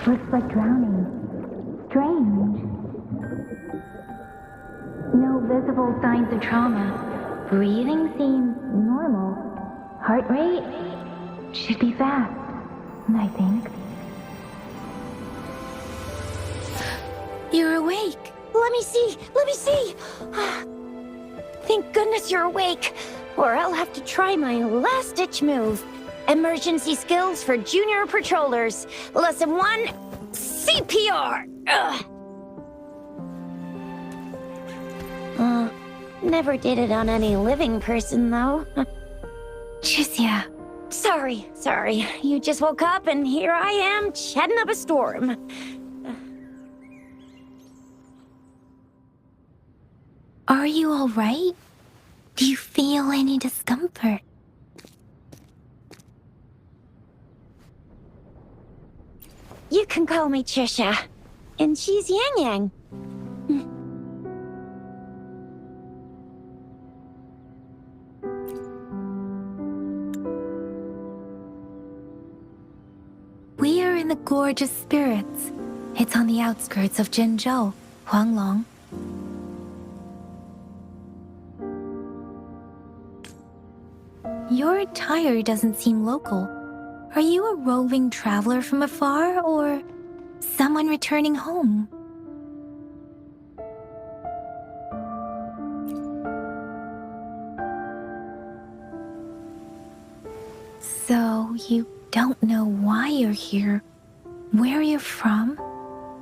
Looks like drowning. Strange. No visible signs of trauma. Breathing seems normal. Heart rate should be fast, I think. You're awake. Let me see. Let me see. Thank goodness you're awake, or I'll have to try my last-ditch move. Emergency skills for junior patrollers. Lesson 1, CPR. Never did it on any living person, though. Tricia. Sorry. You just woke up, and here I am, chatting up a storm. Are you all right? Do you feel any discomfort? You can call me Trisha. And she's Yang Yang. We are in the Gorge of Spirits. It's on the outskirts of Jinzhou, Huanglong. Your attire doesn't seem local. Are you a roving traveler from afar, or someone returning home? So, you don't know why you're here, where you're from,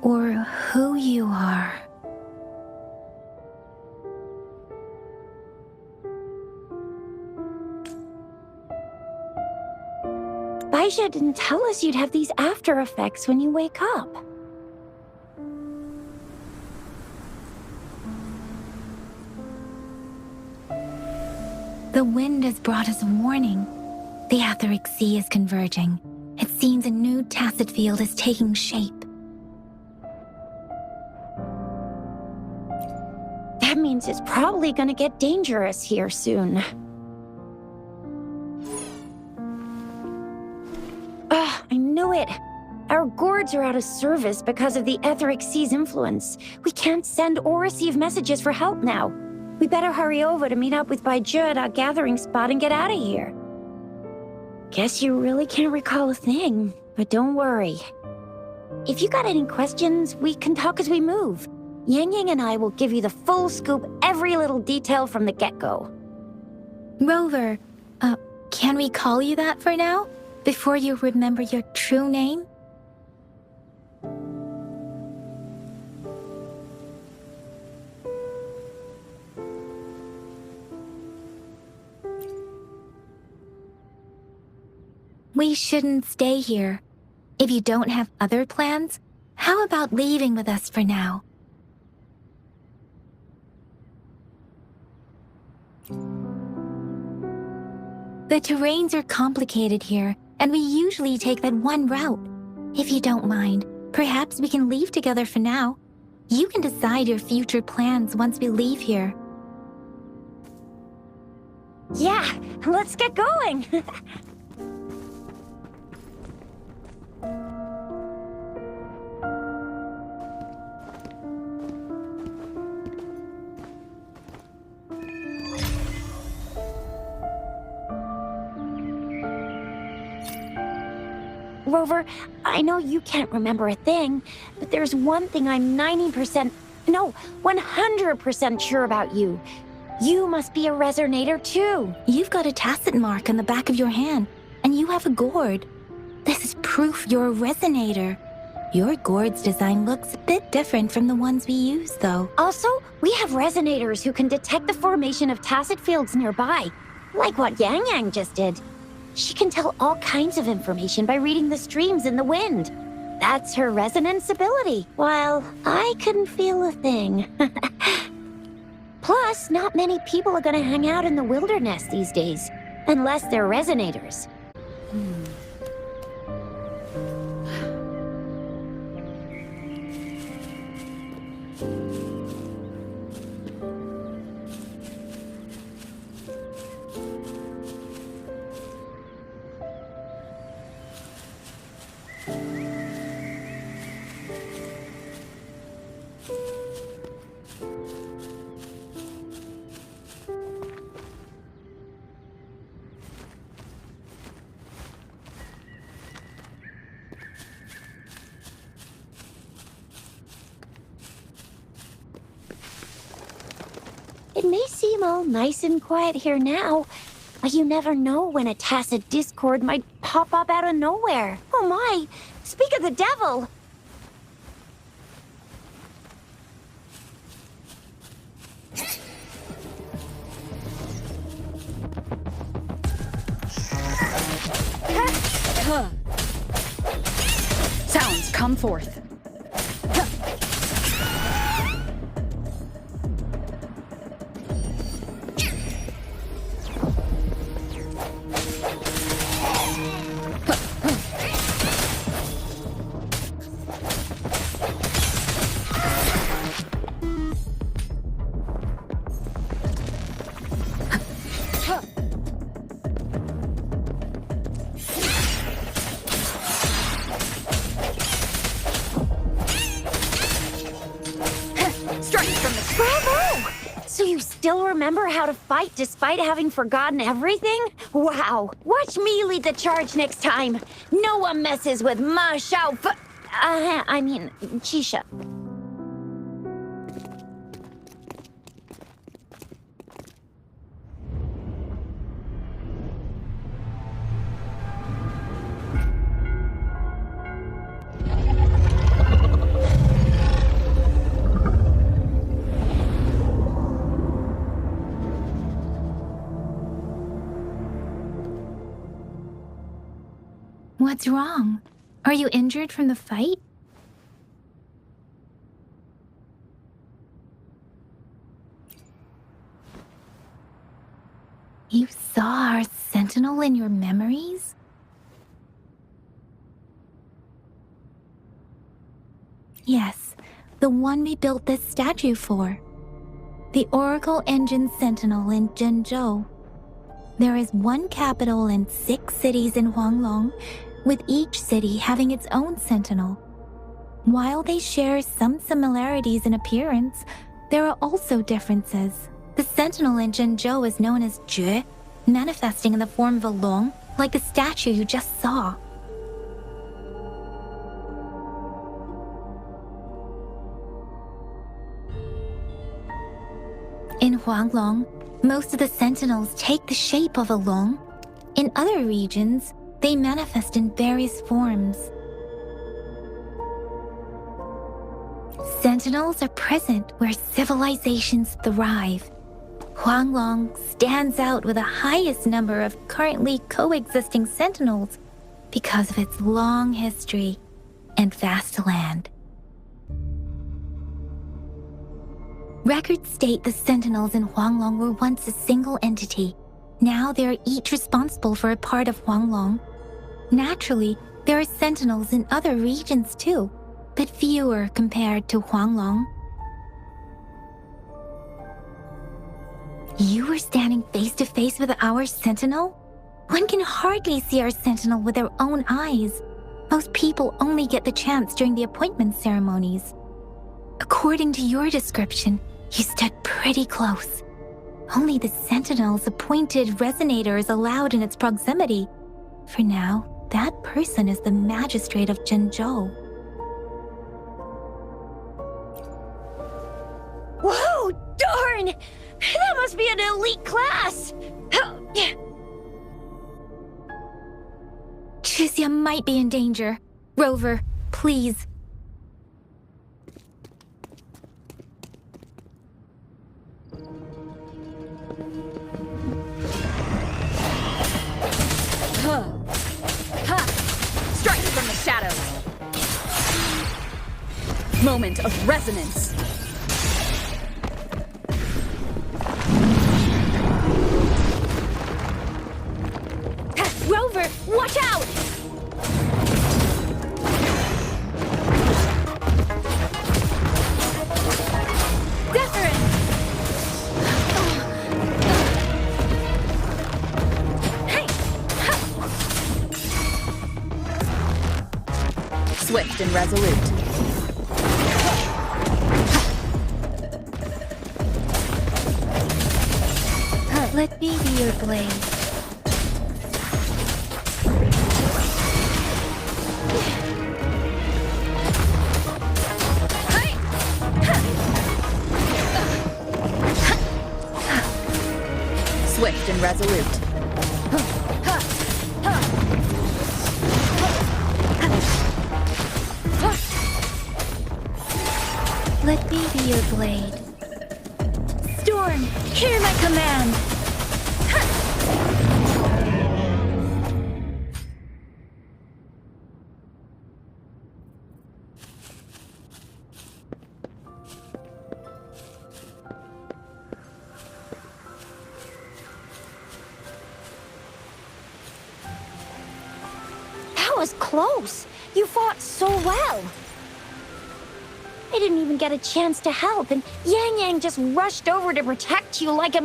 or who you are. Baisha didn't tell us you'd have these after effects when you wake up. The wind has brought us warning. The Etheric Sea is converging. It seems a new tacit field is taking shape. That means it's probably gonna get dangerous here soon. I knew it! Our gourds are out of service because of the Etheric Sea's influence. We can't send or receive messages for help now. We better hurry over to meet up with Baiju at our gathering spot and get out of here. Guess you really can't recall a thing, but don't worry. If you got any questions, we can talk as we move. Yang Yang and I will give you the full scoop, every little detail from the get-go. Rover, can we call you that for now? Before you remember your true name? We shouldn't stay here. If you don't have other plans, how about leaving with us for now? The terrains are complicated here, and we usually take that one route. If you don't mind, perhaps we can leave together for now. You can decide your future plans once we leave here. Yeah, let's get going! Rover, I know you can't remember a thing, but there's one thing I'm 100% sure about you. You must be a resonator too. You've got a tacit mark on the back of your hand, and you have a gourd. This is proof you're a resonator. Your gourd's design looks a bit different from the ones we use, though. Also, we have resonators who can detect the formation of tacit fields nearby, like what Yang Yang just did. She can tell all kinds of information by reading the streams in the wind. That's her resonance ability, while I couldn't feel a thing. Plus, not many people are gonna hang out in the wilderness these days, unless they're resonators. It may seem all nice and quiet here now, but you never know when a tacit discord might pop up out of nowhere. Oh my! Speak of the devil! Sounds come forth. Bravo! So you still remember how to fight despite having forgotten everything? Wow! Watch me lead the charge next time! No one messes with Ma Xiao Chisha. What's wrong? Are you injured from the fight? You saw our sentinel in your memories? Yes, the one we built this statue for. The Oracle Engine Sentinel in Zhenzhou. There is one capital and 6 cities in Huanglong, with each city having its own sentinel. While they share some similarities in appearance, there are also differences. The sentinel in Zhenzhou is known as Jue, manifesting in the form of a long, like the statue you just saw. In Huanglong, most of the sentinels take the shape of a long. In other regions, they manifest in various forms. Sentinels are present where civilizations thrive. Huanglong stands out with the highest number of currently coexisting sentinels because of its long history and vast land. Records state the sentinels in Huanglong were once a single entity. Now they are each responsible for a part of Huanglong. Naturally, there are sentinels in other regions too, but fewer compared to Huanglong. You were standing face to face with our sentinel? One can hardly see our sentinel with their own eyes. Most people only get the chance during the appointment ceremonies. According to your description, you stood pretty close. Only the sentinel's appointed resonator is allowed in its proximity. For now, that person is the magistrate of Zhenzhou. Whoa, darn! That must be an elite class! Chixia might be in danger. Rover, please. Strike from the shadows. Moment of resonance. Rover, watch out! Swift and resolute. Let me be your blade. and resolute. Let me be your blade. Storm, hear my command! That was close. You fought so well. I didn't even get a chance to help, and Yang Yang just rushed over to protect you like a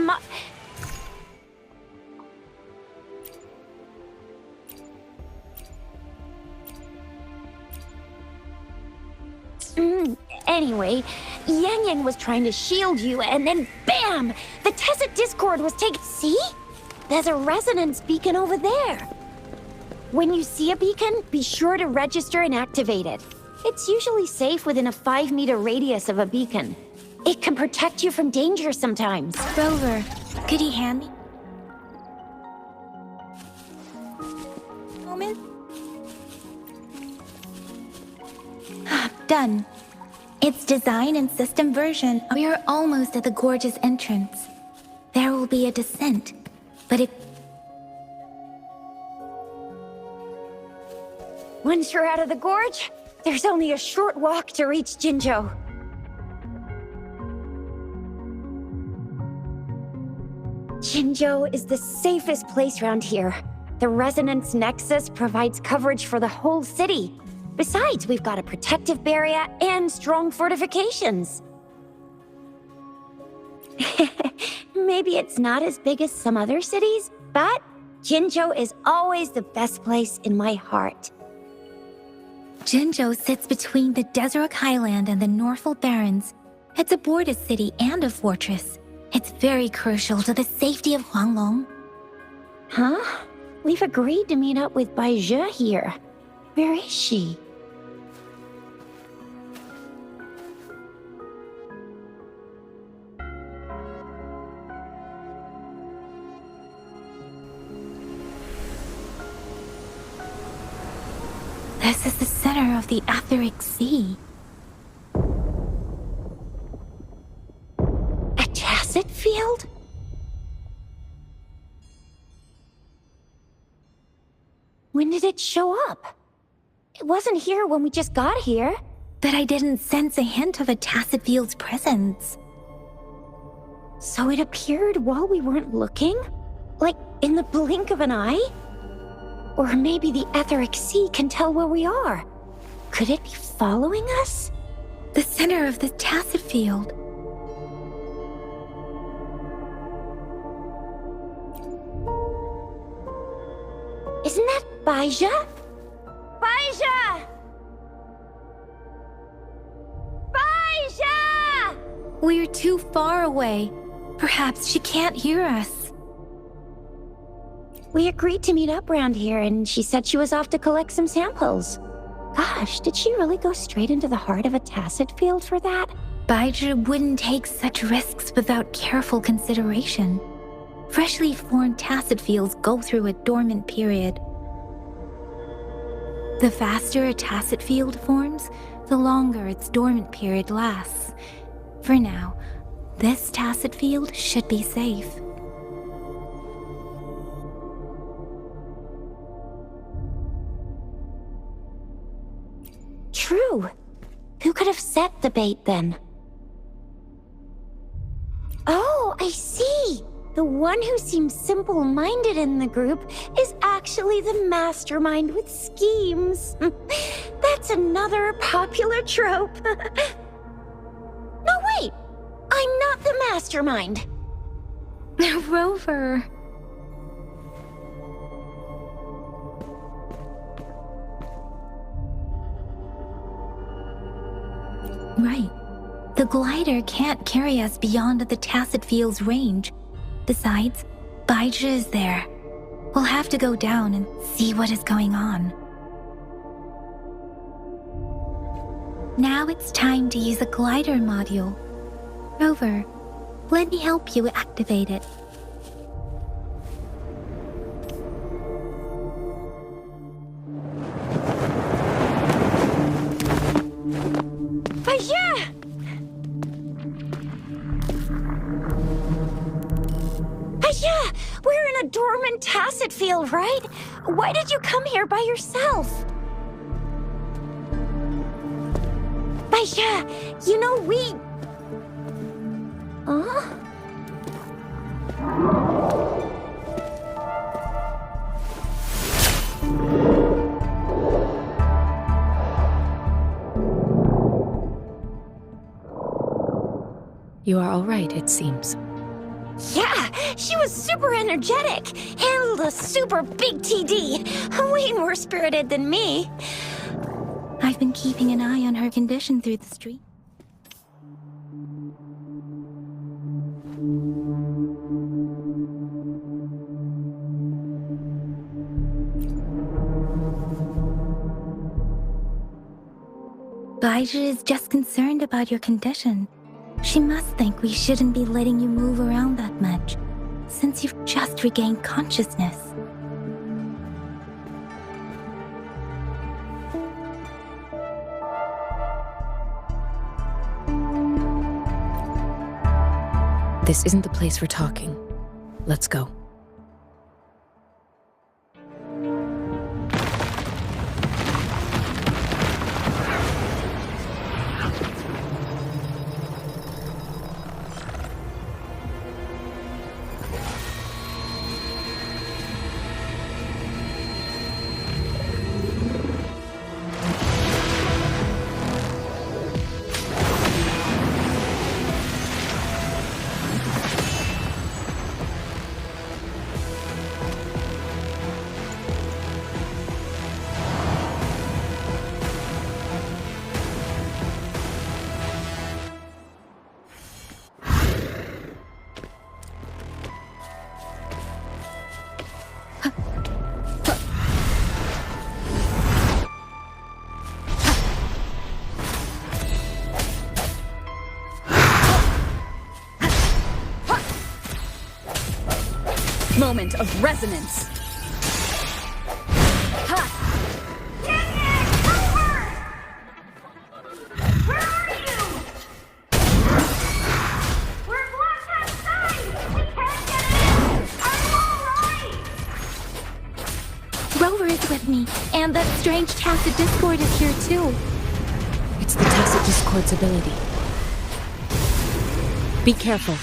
Anyway, Yang Yang was trying to shield you, and then BAM! The Tesset Discord was taken. See? There's a resonance beacon over there. When you see a beacon, be sure to register and activate it. It's usually safe within a 5-meter radius of a beacon. It can protect you from danger sometimes. Rover, could you hand me? Moment? Done. Its design and system version. We are almost at the gorge's entrance. There will be a descent, but if... Once you're out of the gorge, there's only a short walk to reach Jinzhou. Jinzhou is the safest place around here. The Resonance Nexus provides coverage for the whole city. Besides, we've got a protective barrier and strong fortifications. Maybe it's not as big as some other cities, but Jinzhou is always the best place in my heart. Jinzhou sits between the Desert Highland and the Norfolk Barrens. It's a border city and a fortress. It's very crucial to the safety of Huanglong. Huh? We've agreed to meet up with Baizhi here. Where is she? This is the center of the Etheric Sea. A Tacet field? When did it show up? It wasn't here when we just got here. But I didn't sense a hint of a Tacet field's presence. So it appeared while we weren't looking? Like in the blink of an eye? Or maybe the Etheric Sea can tell where we are. Could it be following us? The center of the Tacet field. Isn't that Baizhi? Baizhi! Baizhi! We're too far away. Perhaps she can't hear us. We agreed to meet up around here, and she said she was off to collect some samples. Gosh, did she really go straight into the heart of a Tacet field for that? Baizhi wouldn't take such risks without careful consideration. Freshly formed Tacet fields go through a dormant period. The faster a Tacet field forms, the longer its dormant period lasts. For now, this Tacet field should be safe. True. Who could have set the bait then? Oh, I see. The one who seems simple-minded in the group is actually the mastermind with schemes. That's another popular trope. No, wait. I'm not the mastermind. Rover. Right. The glider can't carry us beyond the Tacet field's range. Besides, Baizhi is there. We'll have to go down and see what is going on. Now it's time to use a glider module. Rover, let me help you activate it. in a dormant tacit field, right? Why did you come here by yourself? Baisha, you know we... Huh? You are all right, it seems. Yeah, she was super energetic. Handled a super big TD. Way more spirited than me. I've been keeping an eye on her condition through the street. Baija is just concerned about your condition. She must think we shouldn't be letting you move around that much, since you've just regained consciousness. This isn't the place for talking. Let's go. Moment of resonance. Rover is with me, and that strange tacit discord is here too. It's the tacit discord's ability. Be careful.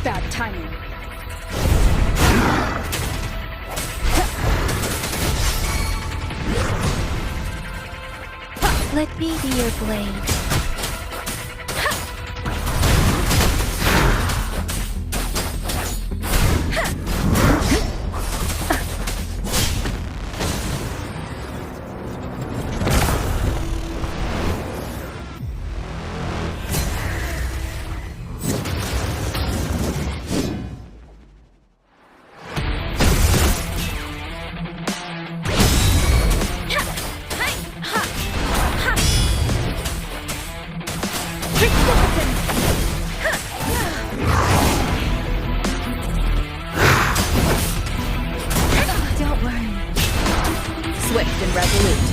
Bad timing. Let me be your blade. Don't worry. Swift and resolute.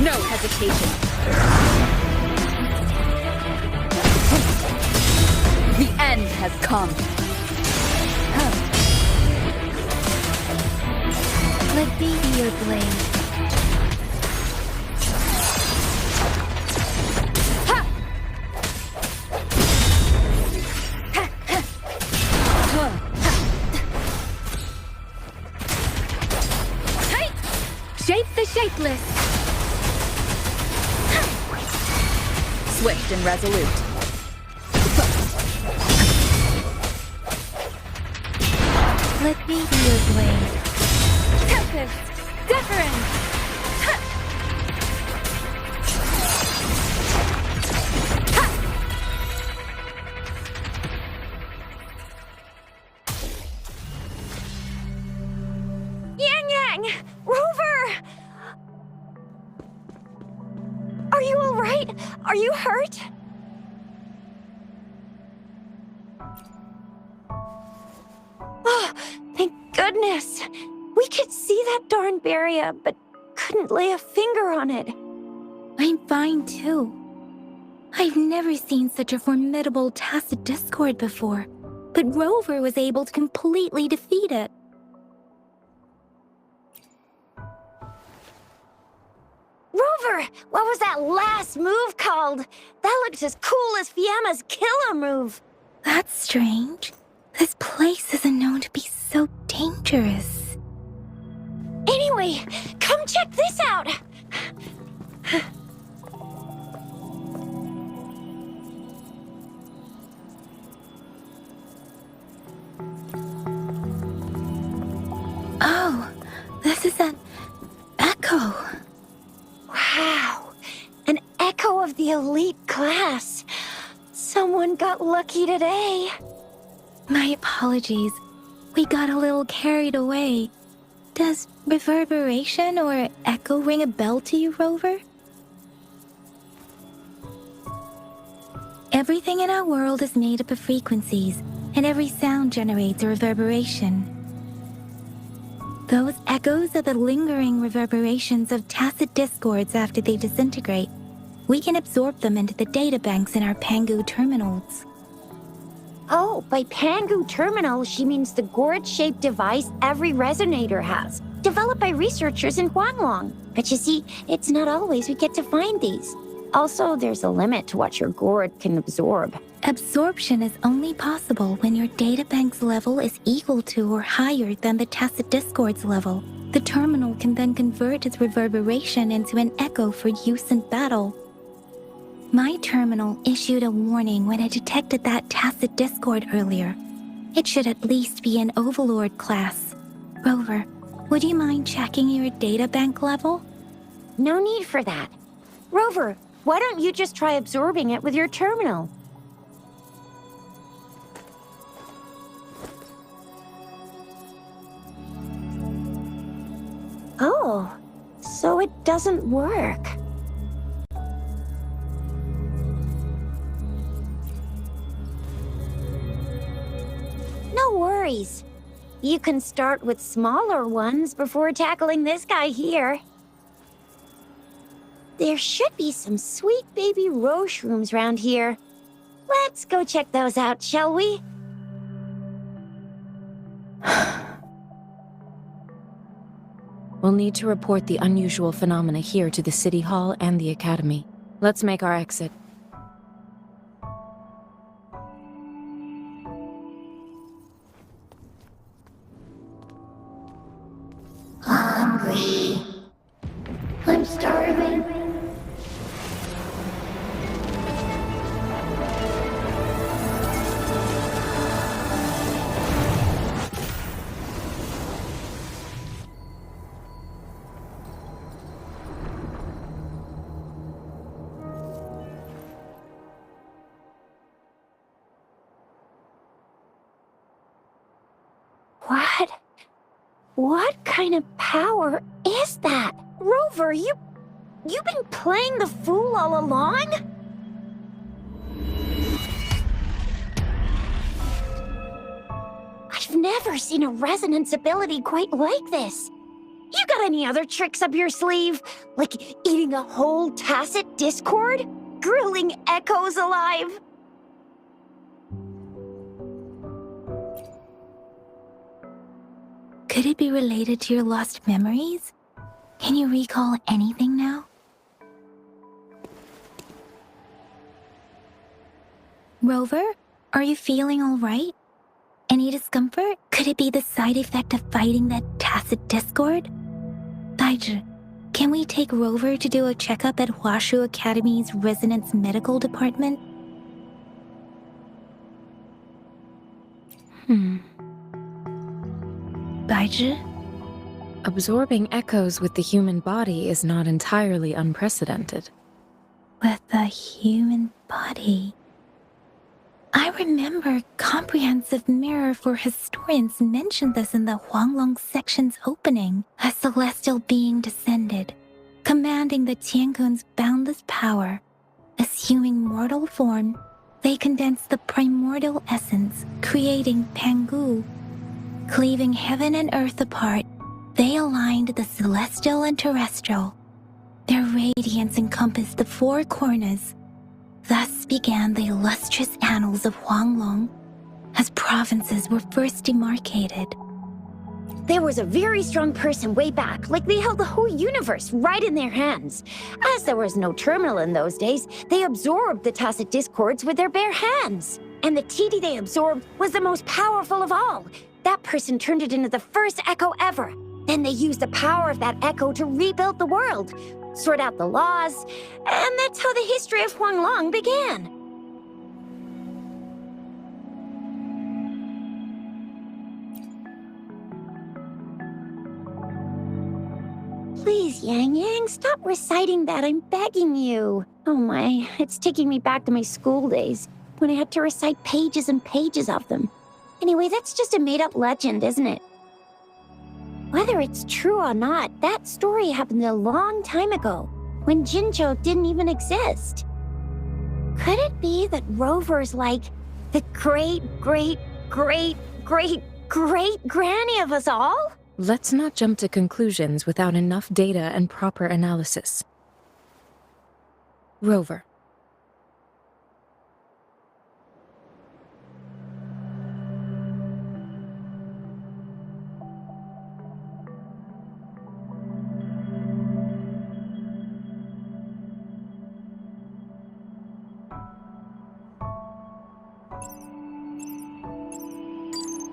No hesitation. The end has come. Let me be your blade. Shape the shapeless. Swift and resolute. Let me be your blade. Tempest! Deference! Yang Yang! Rover! Are you alright? right? Are you hurt? Oh, thank goodness. We could see that darn barrier, but couldn't lay a finger on it. I'm fine too. I've never seen such a formidable tacit discord before, but Rover was able to completely defeat it. Rover, what was that last move called? That looks as cool as Fiamma's killer move. That's strange. This place isn't known to be so dangerous. Anyway, come check this out. Oh, this is an echo. Wow, an echo of the elite class. Someone got lucky today. My apologies. We got a little carried away. Does reverberation or echo ring a bell to you, Rover? Everything in our world is made up of frequencies, and every sound generates a reverberation. Those echoes are the lingering reverberations of tacit discords after they disintegrate. We can absorb them into the databanks in our Pangu terminals. Oh, by Pangu terminal, she means the gourd-shaped device every resonator has, developed by researchers in Huanglong. But you see, it's not always we get to find these. Also, there's a limit to what your gourd can absorb. Absorption is only possible when your databank's level is equal to or higher than the tacit discord's level. The terminal can then convert its reverberation into an echo for use in battle. My terminal issued a warning when it detected that tacit discord earlier. It should at least be an Overlord class. Rover, would you mind checking your databank level? No need for that. Rover, why don't you just try absorbing it with your terminal? Oh, so it doesn't work. No worries. You can start with smaller ones before tackling this guy here. There should be some sweet baby Roche rooms around here. Let's go check those out, shall we? We'll need to report the unusual phenomena here to the City Hall and the Academy. Let's make our exit. Hungry. I'm starving. What kind of power is that? Rover, you've been playing the fool all along? I've never seen a resonance ability quite like this. You got any other tricks up your sleeve? Like eating a whole tacit discord? Grilling echoes alive? Could it be related to your lost memories? Can you recall anything now? Rover, are you feeling all right? Any discomfort? Could it be the side effect of fighting that tacit discord? Daiji, can we take Rover to do a checkup at Huashu Academy's Resonance Medical Department? Daiji? Absorbing echoes with the human body is not entirely unprecedented. With the human body. I remember Comprehensive Mirror for Historians mentioned this in the Huanglong section's opening. A celestial being descended, commanding the Tiankun's boundless power. Assuming mortal form, they condense the primordial essence, creating Pangu. Cleaving heaven and earth apart, they aligned the celestial and terrestrial. Their radiance encompassed the four corners. Thus began the illustrious annals of Huanglong, as provinces were first demarcated. There was a very strong person way back, like they held the whole universe right in their hands. As there was no terminal in those days, they absorbed the tacit discords with their bare hands. And the TD they absorbed was the most powerful of all. That person turned it into the first echo ever. Then they used the power of that echo to rebuild the world, sort out the laws, and that's how the history of Huanglong began. Please, Yang Yang, stop reciting that, I'm begging you. Oh my, it's taking me back to my school days, when I had to recite pages and pages of them. Anyway, that's just a made-up legend, isn't it? Whether it's true or not, that story happened a long time ago, when Jinzhou didn't even exist. Could it be that Rover's like the great-great-great-great-great-granny of us all? Let's not jump to conclusions without enough data and proper analysis. Rover.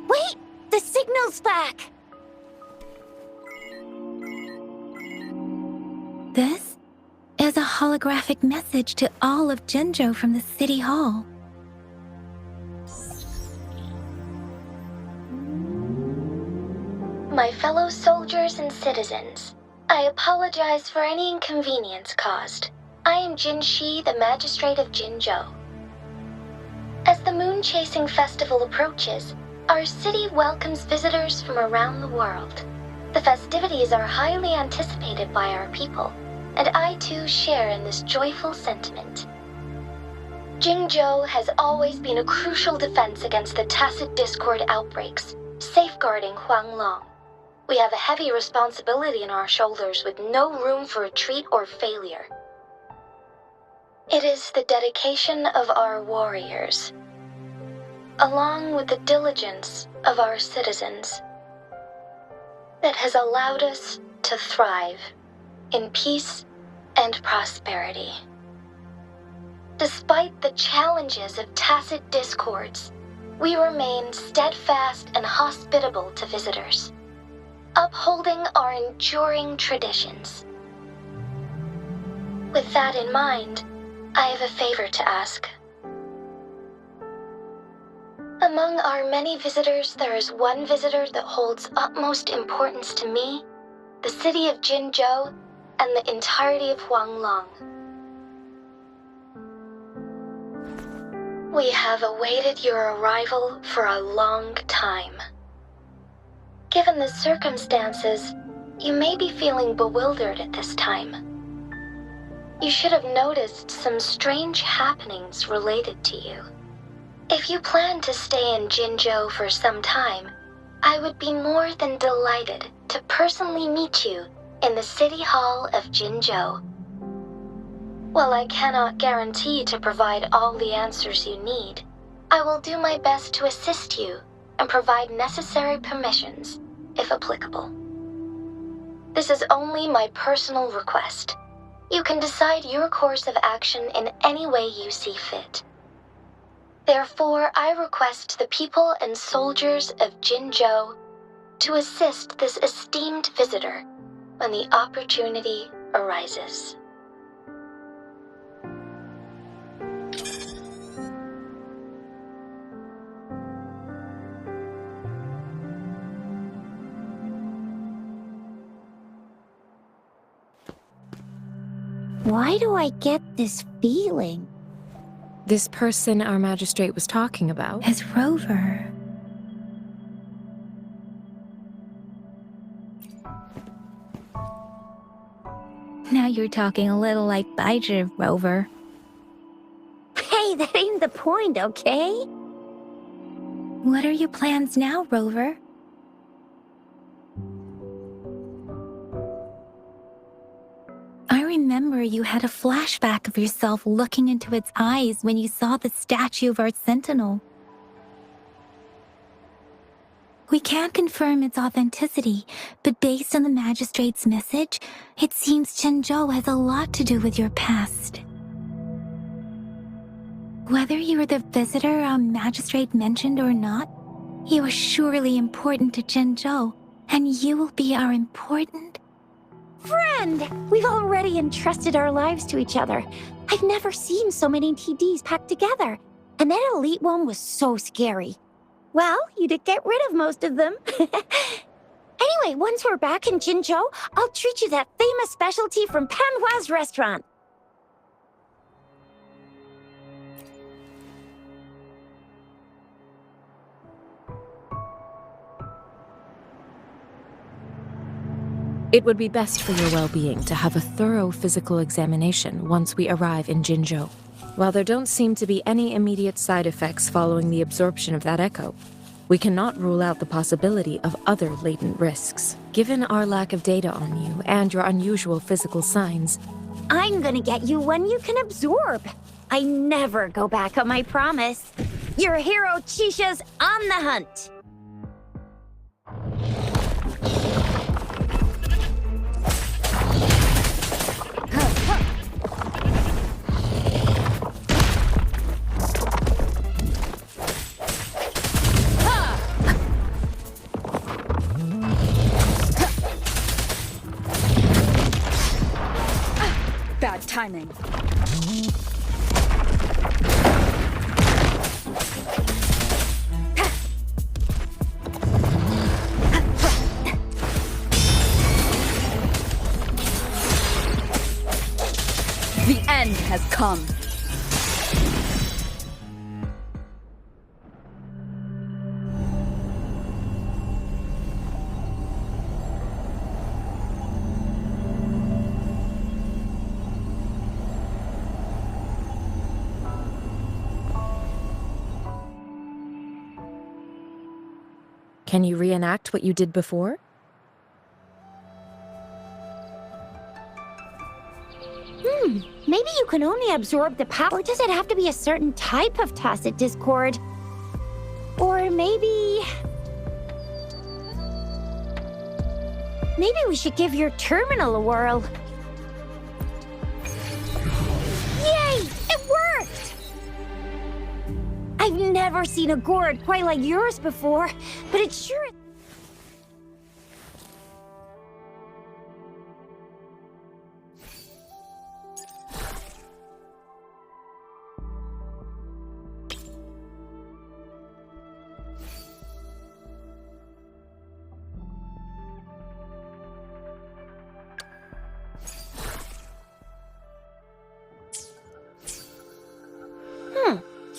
Wait! The signal's back! This is a holographic message to all of Jinzhou from the City Hall. My fellow soldiers and citizens, I apologize for any inconvenience caused. I am Jin Shi, the Magistrate of Jinzhou. As the Moon Chasing Festival approaches, our city welcomes visitors from around the world. The festivities are highly anticipated by our people, and I too share in this joyful sentiment. Jinzhou has always been a crucial defense against the tacit discord outbreaks, safeguarding Huanglong. We have a heavy responsibility on our shoulders with no room for retreat or failure. It is the dedication of our warriors, along with the diligence of our citizens, that has allowed us to thrive in peace and prosperity. Despite the challenges of tacit discords, we remain steadfast and hospitable to visitors, upholding our enduring traditions. With that in mind, I have a favor to ask. Among our many visitors, there is one visitor that holds utmost importance to me, the city of Jinzhou, and the entirety of Huanglong. We have awaited your arrival for a long time. Given the circumstances, you may be feeling bewildered at this time. You should have noticed some strange happenings related to you. If you plan to stay in Jinzhou for some time, I would be more than delighted to personally meet you in the City Hall of Jinzhou. While I cannot guarantee to provide all the answers you need, I will do my best to assist you and provide necessary permissions, if applicable. This is only my personal request. You can decide your course of action in any way you see fit. Therefore, I request the people and soldiers of Jinzhou to assist this esteemed visitor when the opportunity arises. Why do I get this feeling? This person our magistrate was talking about? As Rover. Now you're talking a little like Baizhi, Rover. that ain't the point, okay? What are your plans now, Rover? I remember you had a flashback of yourself looking into its eyes when you saw the statue of our sentinel. We can't confirm its authenticity, but based on the magistrate's message, it seems Chenzhou has a lot to do with your past. Whether you were the visitor our magistrate mentioned or not, you are surely important to Chenzhou, and you will be our important... Friend! We've already entrusted our lives to each other. I've never seen so many TDs packed together, and that elite one was so scary. Well, you did get rid of most of them. Anyway, once we're back in Jinzhou, I'll treat you that famous specialty from Panhua's restaurant. It would be best for your well-being to have a thorough physical examination once we arrive in Jinzhou. While there don't seem to be any immediate side effects following the absorption of that echo, we cannot rule out the possibility of other latent risks. Given our lack of data on you and your unusual physical signs, I'm gonna get you one you can absorb. I never go back on my promise. Your hero Chisha's on the hunt. Bad timing. The end has come. can you reenact what you did before? Maybe you can only absorb the power, or does it have to be a certain type of tacit discord? Or maybe we should give your terminal a whirl. Yay! It worked! I've never seen a gourd quite like yours before, but it sure is.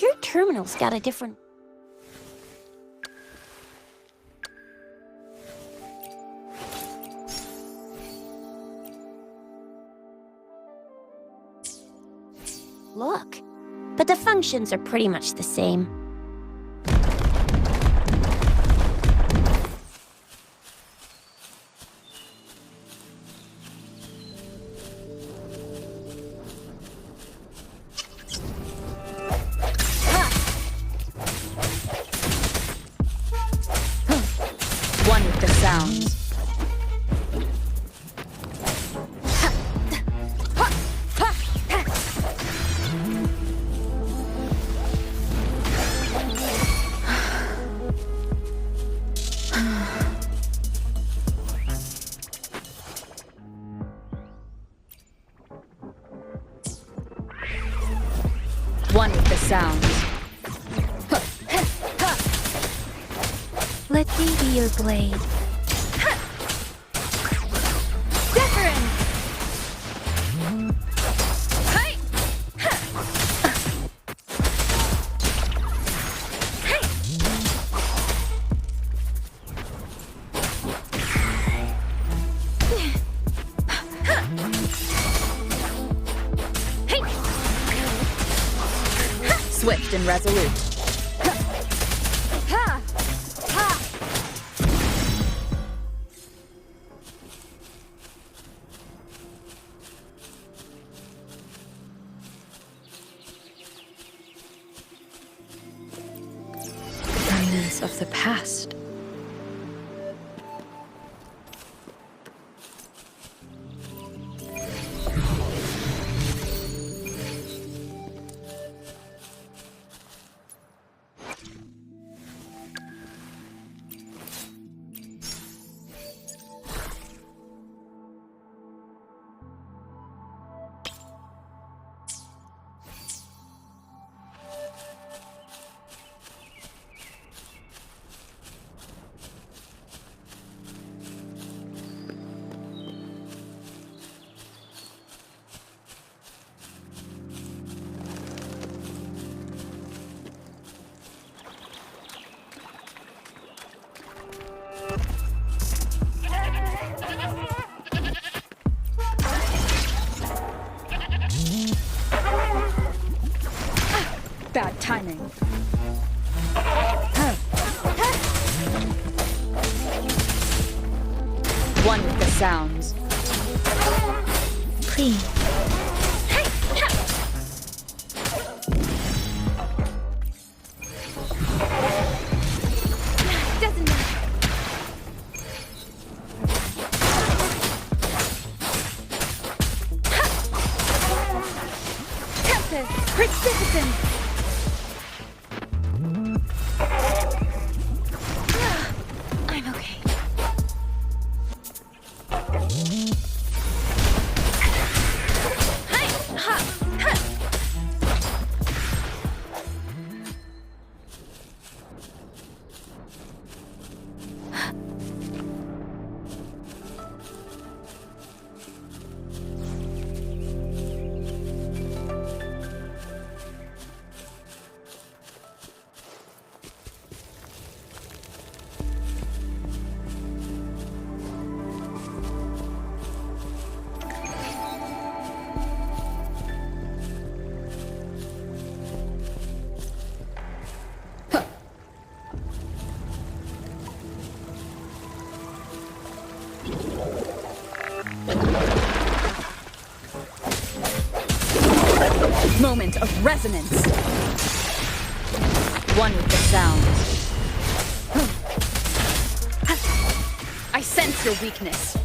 Your terminal's got a different... look. But the functions are pretty much the same. One with the sounds. One with the sounds. Let me be your blade. swift and resolute. Ha! Ha! Remnants of the past. Bad timing. One with the sounds. Please. Doesn't matter. Tempest! Persistence! I'm okay. Moment of resonance. One with the sounds. I sense your weakness.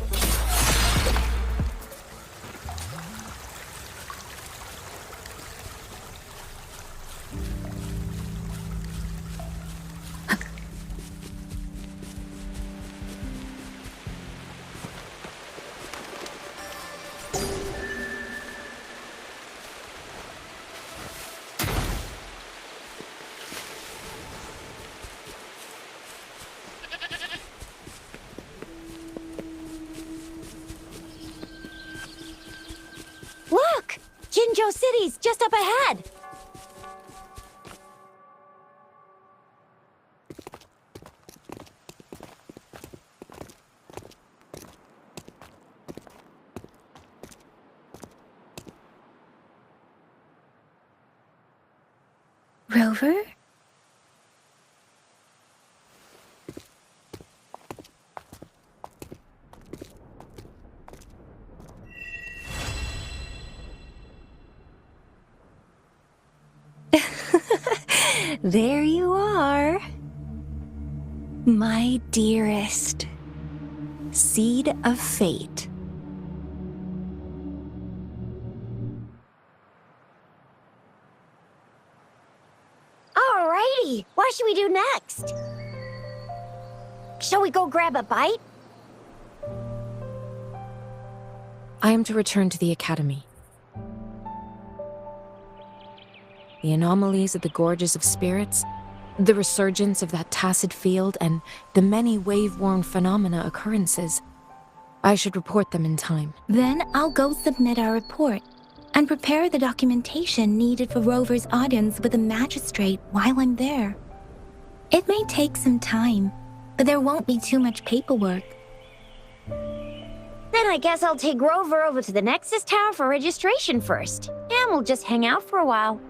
Look! Jinzhou City's just up ahead! Rover? There you are. My dearest. Seed of fate. Alrighty, what should we do next? Shall we go grab a bite? I am to return to the Academy. The anomalies of the Gorges of Spirits, the resurgence of that tacit field, and the many wave-worn phenomena occurrences. I should report them in time. Then I'll go submit our report and prepare the documentation needed for Rover's audience with the magistrate while I'm there. It may take some time, but there won't be too much paperwork. Then I guess I'll take Rover over to the Nexus Tower for registration first, and we'll just hang out for a while.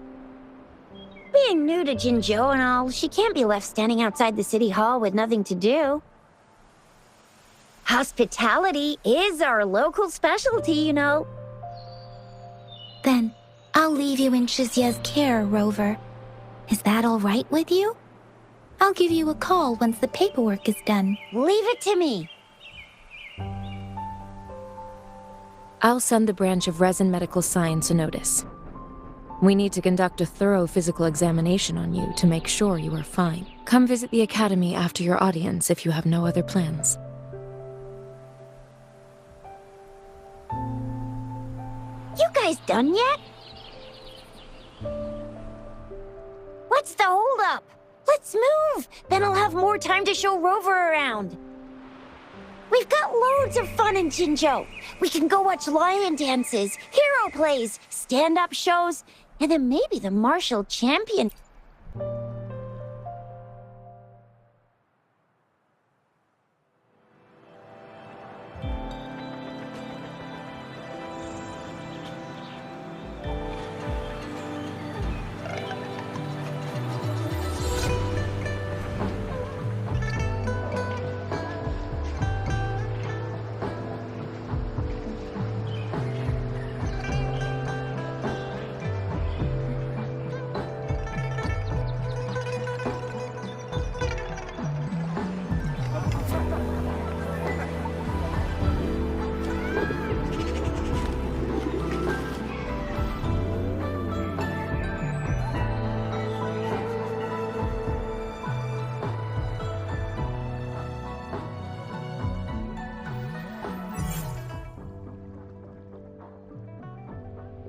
Being new to Jinzhou and all, she can't be left standing outside the city hall with nothing to do. Hospitality is our local specialty, you know. Then, I'll leave you in Shizya's care, Rover. Is that all right with you? I'll give you a call once the paperwork is done. Leave it to me. I'll send the branch of Resin Medical Science a notice. We need to conduct a thorough physical examination on you to make sure you are fine. Come visit the academy after your audience if you have no other plans. You guys done yet? What's the holdup? Let's move! Then I'll have more time to show Rover around. We've got loads of fun in Jinzhou. We can go watch lion dances, hero plays, stand-up shows, and then maybe the martial champion.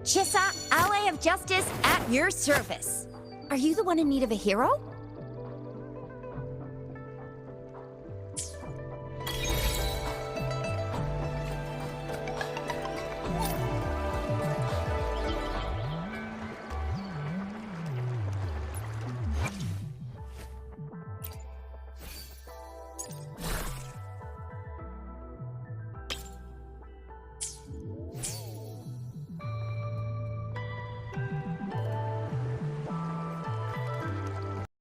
Chisa, ally of justice, at your service. Are you the one in need of a hero?